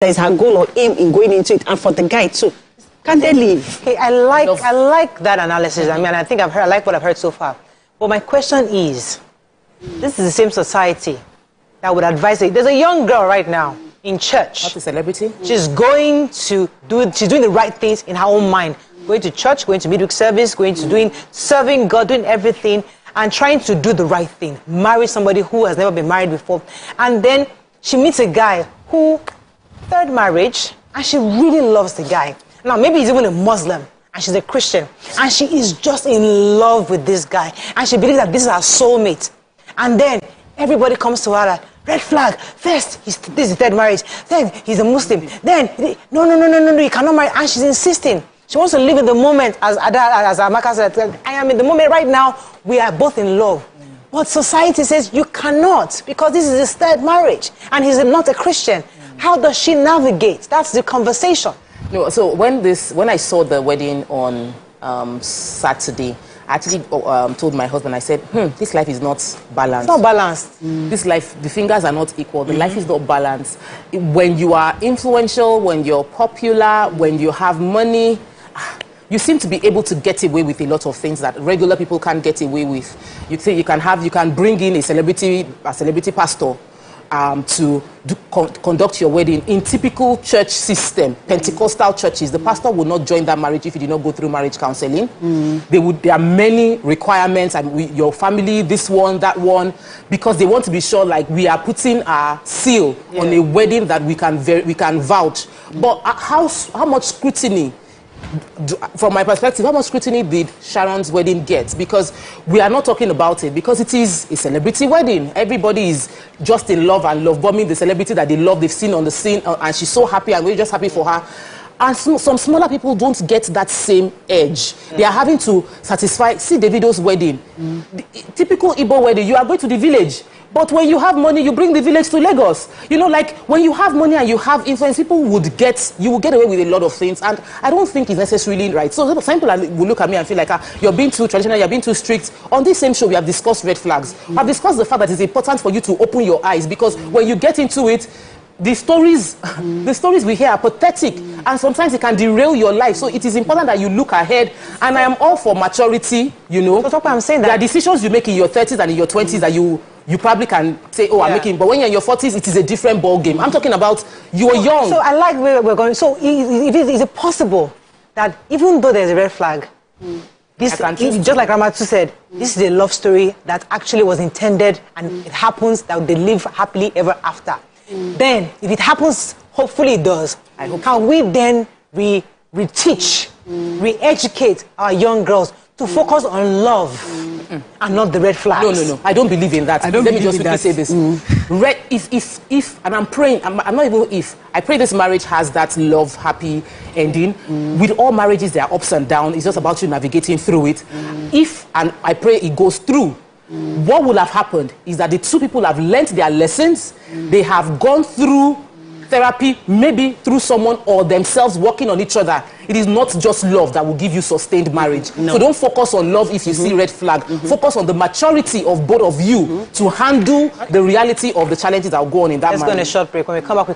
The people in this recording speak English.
There's her goal or aim in going into it, and for the guy too. Can they leave? Okay, I like that analysis. I mean, I like what I've heard so far. But my question is, this is the same society that would advise it. There's a young girl right now in church. Not a celebrity. She's doing the right things in her own mind. Going to church, going to midweek service, serving God, doing everything, and trying to do the right thing. Marry somebody who has never been married before. And then she meets a guy who, third marriage, and she really loves the guy. Now, maybe he's even a Muslim, and she's a Christian, and she is just in love with this guy, and she believes that this is her soulmate. And then everybody comes to her like, red flag. First, this is third marriage. Then he's a Muslim. Then, no, you cannot marry. And she's insisting. She wants to live in the moment, as Amaka said. I am in the moment right now. We are both in love. But society says you cannot, because this is his third marriage, and he's not a Christian. How does she navigate? That's the conversation. No, so when I saw the wedding on Saturday, I actually told my husband, I said, this life is not balanced. It's not balanced. This life, the fingers are not equal. The life is not balanced. When you are influential, when you're popular, when you have money, you seem to be able to get away with a lot of things that regular people can't get away with. You think you can bring in a celebrity pastor to conduct your wedding. In typical church system, Pentecostal churches, the pastor will not join that marriage if you did not go through marriage counseling. There are many requirements, and your family, this one, that one, because they want to be sure, like, we are putting our seal on a wedding that we can vouch. But how much scrutiny? From my perspective, how much scrutiny did Sharon's wedding get? Because we are not talking about it, because it is a celebrity wedding. Everybody is just in love and love bombing the celebrity that they love, they've seen on the scene, and she's so happy, and we're just happy for her. And some smaller people don't get that same edge. They are having to satisfy. See Davido's wedding. The typical Igbo wedding, you are going to the village. But when you have money, you bring the village to Lagos. You know, like, when you have money and you have influence, you will get away with a lot of things. And I don't think it's necessarily right. So some people will look at me and feel like, you're being too traditional, you're being too strict. On this same show, we have discussed red flags. I've discussed the fact that it's important for you to open your eyes, because when you get into it, the stories we hear are pathetic, and sometimes it can derail your life. So it is important that you look ahead, and I am all for maturity, you know. That's what I'm saying. There are decisions you make in your 30s and in your 20s that you probably can say, I'm making, but when you're in your 40s, it is a different ball game. I'm talking about you're young. So I like where we're going. So is it possible that even though there's a red flag, just like Ramatu said, this is a love story that actually was intended, and it happens that they live happily ever after. Then, if it happens, hopefully it does. Can we then reteach, re-educate our young girls to focus on love and not the red flags? No. I don't believe in that. Let me just quickly say this. If, and I'm praying, I'm not even if, I pray this marriage has that love, happy ending. With all marriages, there are ups and downs. It's just about you navigating through it. If, and I pray it goes through, what will have happened is that the two people have learnt their lessons. They have gone through therapy, maybe through someone or themselves working on each other. It is not just love that will give you sustained marriage. No. So don't focus on love if you see red flag. Focus on the maturity of both of you to handle the reality of the challenges that will go on in that marriage. Let's go on a short break. When we come back,